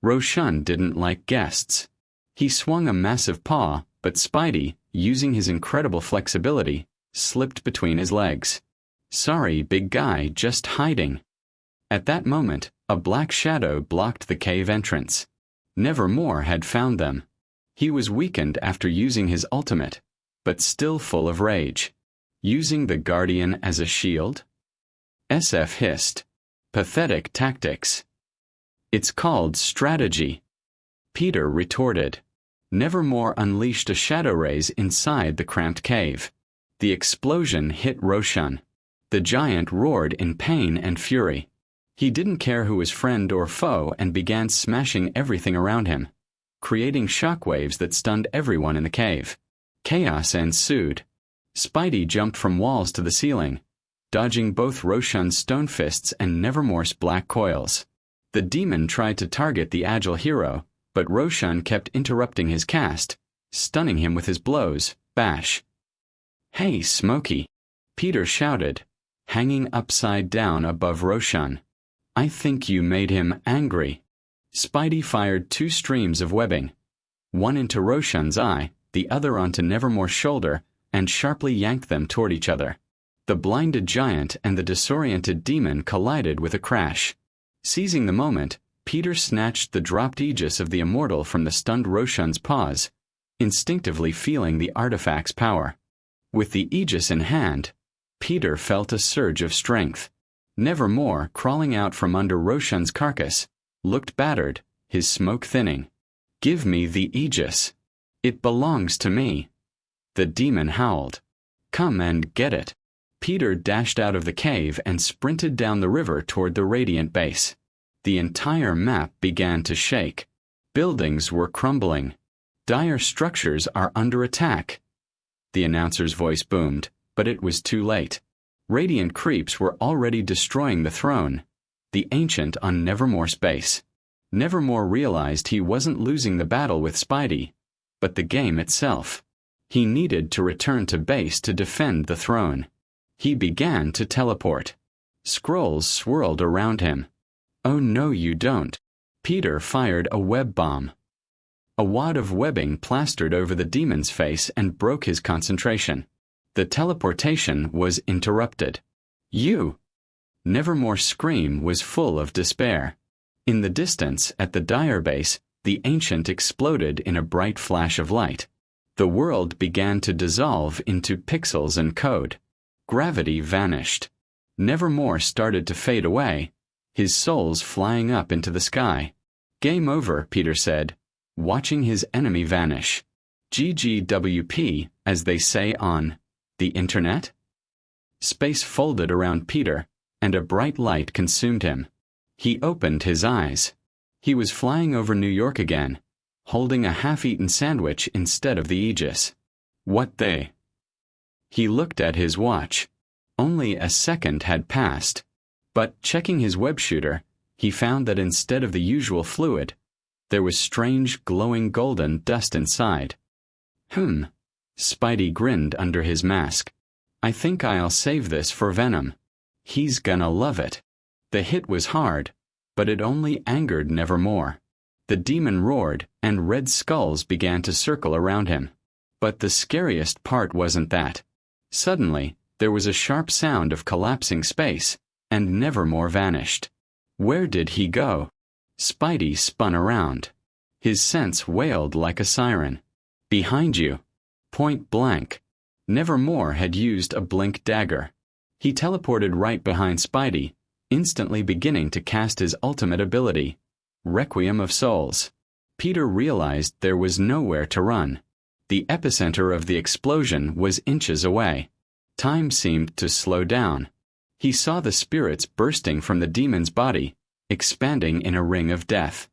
Roshan didn't like guests. He swung a massive paw, but Spidey, using his incredible flexibility, slipped between his legs. "Sorry, big guy, just hiding." At that moment, a black shadow blocked the cave entrance. Nevermore had found them. He was weakened after using his ultimate, but still full of rage. Using the Guardian as a shield? SF hissed. "Pathetic tactics." "It's called strategy," Peter retorted. Nevermore unleashed a Shadowraze inside the cramped cave. The explosion hit Roshan. The giant roared in pain and fury. He didn't care who was friend or foe and began smashing everything around him, creating shockwaves that stunned everyone in the cave. Chaos ensued. Spidey jumped from walls to the ceiling, dodging both Roshan's stone fists and Nevermore's black coils. The demon tried to target the agile hero, but Roshan kept interrupting his cast, stunning him with his blows. Bash. "Hey, Smokey," Peter shouted, hanging upside down above Roshan. "I think you made him angry." Spidey fired 2 streams of webbing, one into Roshan's eye, the other onto Nevermore's shoulder, and sharply yanked them toward each other. The blinded giant and the disoriented demon collided with a crash. Seizing the moment, Peter snatched the dropped Aegis of the Immortal from the stunned Roshan's paws, instinctively feeling the artifact's power. With the Aegis in hand, Peter felt a surge of strength. Nevermore, crawling out from under Roshan's carcass, looked battered, his smoke thinning. "Give me the Aegis. It belongs to me." The demon howled. "Come and get it." Peter dashed out of the cave and sprinted down the river toward the Radiant base. The entire map began to shake. Buildings were crumbling. "Dire structures are under attack." The announcer's voice boomed, but it was too late. Radiant creeps were already destroying the throne, the Ancient on Nevermore's base. Nevermore realized he wasn't losing the battle with Spidey, but the game itself. He needed to return to base to defend the throne. He began to teleport. Scrolls swirled around him. "Oh no, you don't." Peter fired a web bomb. A wad of webbing plastered over the demon's face and broke his concentration. The teleportation was interrupted. "You!" Nevermore's scream was full of despair. In the distance, at the Dire base, the Ancient exploded in a bright flash of light. The world began to dissolve into pixels and code. Gravity vanished. Nevermore started to fade away, his souls flying up into the sky. "Game over," Peter said, watching his enemy vanish. GGWP, as they say on the internet? Space folded around Peter, and a bright light consumed him. He opened his eyes. He was flying over New York again, holding a half-eaten sandwich instead of the Aegis. What they? He looked at his watch. Only a second had passed. But checking his web shooter, he found that instead of the usual fluid, there was strange glowing golden dust inside. Spidey grinned under his mask. "I think I'll save this for Venom. He's gonna love it." The hit was hard, but it only angered Nevermore. The demon roared, and red skulls began to circle around him. But the scariest part wasn't that. Suddenly, there was a sharp sound of collapsing space, and Nevermore vanished. Where did he go? Spidey spun around. His sense wailed like a siren. "Behind you." Point blank. Nevermore had used a blink dagger. He teleported right behind Spidey, instantly beginning to cast his ultimate ability, Requiem of Souls. Peter realized there was nowhere to run. The epicenter of the explosion was inches away. Time seemed to slow down. He saw the spirits bursting from the demon's body, expanding in a ring of death.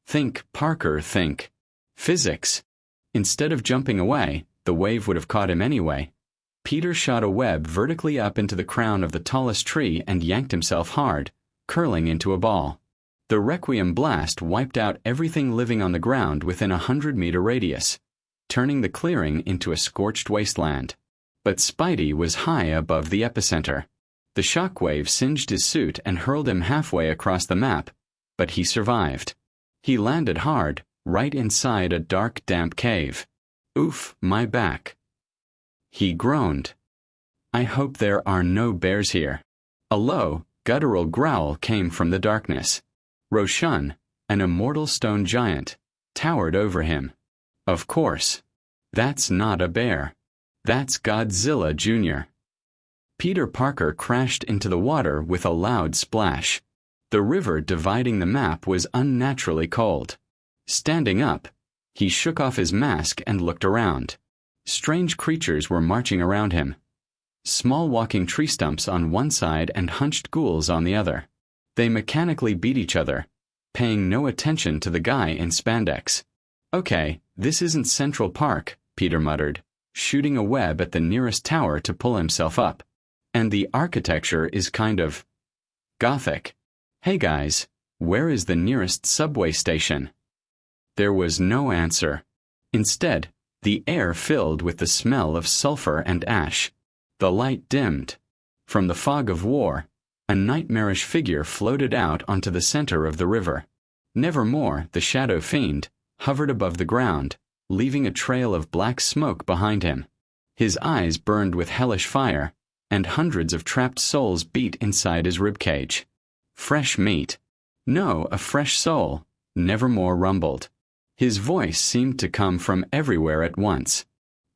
Think, Parker, think. Physics. Instead of jumping away, the wave would have caught him anyway. Peter shot a web vertically up into the crown of the tallest tree and yanked himself hard, curling into a ball. The Requiem blast wiped out everything living on the ground within a 100-meter radius, turning the clearing into a scorched wasteland. But Spidey was high above the epicenter. The shockwave singed his suit and hurled him halfway across the map, but he survived. He landed hard, right inside a dark, damp cave. Oof, my back. He groaned. I hope there are no bears here. A low, guttural growl came from the darkness. Roshan, an immortal stone giant, towered over him. Of course. That's not a bear. That's Godzilla Jr. Peter Parker crashed into the water with a loud splash. The river dividing the map was unnaturally cold. Standing up, he shook off his mask and looked around. Strange creatures were marching around him. Small walking tree stumps on one side and hunched ghouls on the other. They mechanically beat each other, paying no attention to the guy in spandex. Okay, this isn't Central Park, Peter muttered, shooting a web at the nearest tower to pull himself up. And the architecture is kind of gothic. Hey guys, where is the nearest subway station? There was no answer. Instead, the air filled with the smell of sulfur and ash. The light dimmed. From the fog of war, a nightmarish figure floated out onto the center of the river. Nevermore, the Shadow Fiend, hovered above the ground, leaving a trail of black smoke behind him. His eyes burned with hellish fire, and hundreds of trapped souls beat inside his ribcage. Fresh meat. No, a fresh soul, Nevermore rumbled. His voice seemed to come from everywhere at once.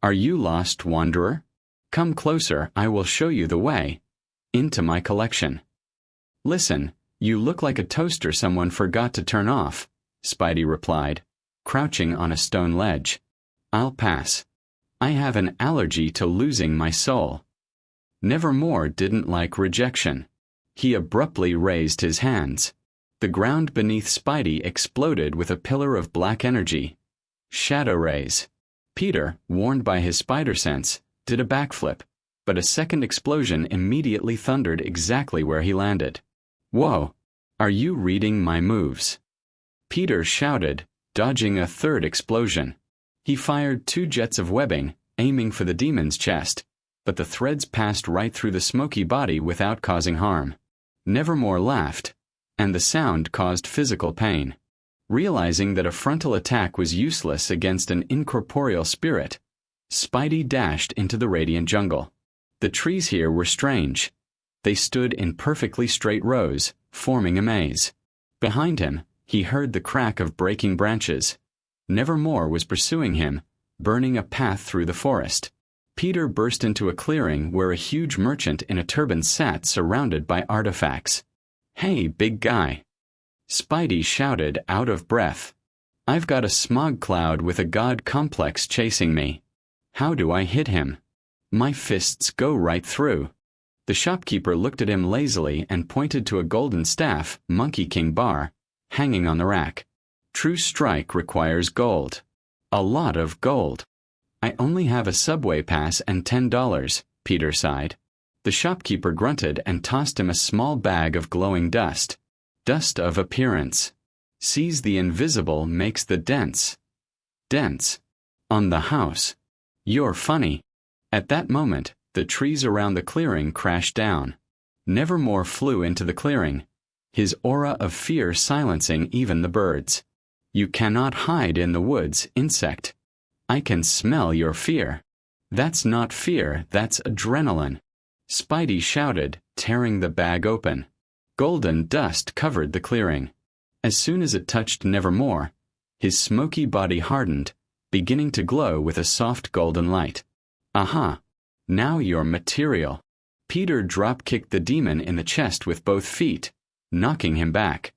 Are you lost, wanderer? Come closer, I will show you the way. Into my collection. Listen, you look like a toaster someone forgot to turn off, Spidey replied, crouching on a stone ledge. I'll pass. I have an allergy to losing my soul. Nevermore didn't like rejection. He abruptly raised his hands. The ground beneath Spidey exploded with a pillar of black energy. Shadowraze. Peter, warned by his Spider-Sense, did a backflip, but a second explosion immediately thundered exactly where he landed. Whoa! Are you reading my moves? Peter shouted, dodging a third explosion. He fired 2 jets of webbing, aiming for the demon's chest, but the threads passed right through the smoky body without causing harm. Nevermore laughed, and the sound caused physical pain. Realizing that a frontal attack was useless against an incorporeal spirit, Spidey dashed into the radiant jungle. The trees here were strange. They stood in perfectly straight rows, forming a maze. Behind him, he heard the crack of breaking branches. Nevermore was pursuing him, burning a path through the forest. Peter burst into a clearing where a huge merchant in a turban sat surrounded by artifacts. Hey, big guy. Spidey shouted, out of breath. I've got a smog cloud with a god complex chasing me. How do I hit him? My fists go right through. The shopkeeper looked at him lazily and pointed to a golden staff, Monkey King bar, hanging on the rack. True strike requires gold. A lot of gold. I only have a subway pass and $10, Peter sighed. The shopkeeper grunted and tossed him a small bag of glowing dust. Dust of appearance. Sees the invisible makes the dents. Dents. On the house. You're funny. At that moment, the trees around the clearing crashed down. Nevermore flew into the clearing, his aura of fear silencing even the birds. You cannot hide in the woods, insect. I can smell your fear. That's not fear, that's adrenaline. Spidey shouted, tearing the bag open. Golden dust covered the clearing. As soon as it touched Nevermore, his smoky body hardened, beginning to glow with a soft golden light. Aha! Now you're material. Peter drop-kicked the demon in the chest with both feet, knocking him back.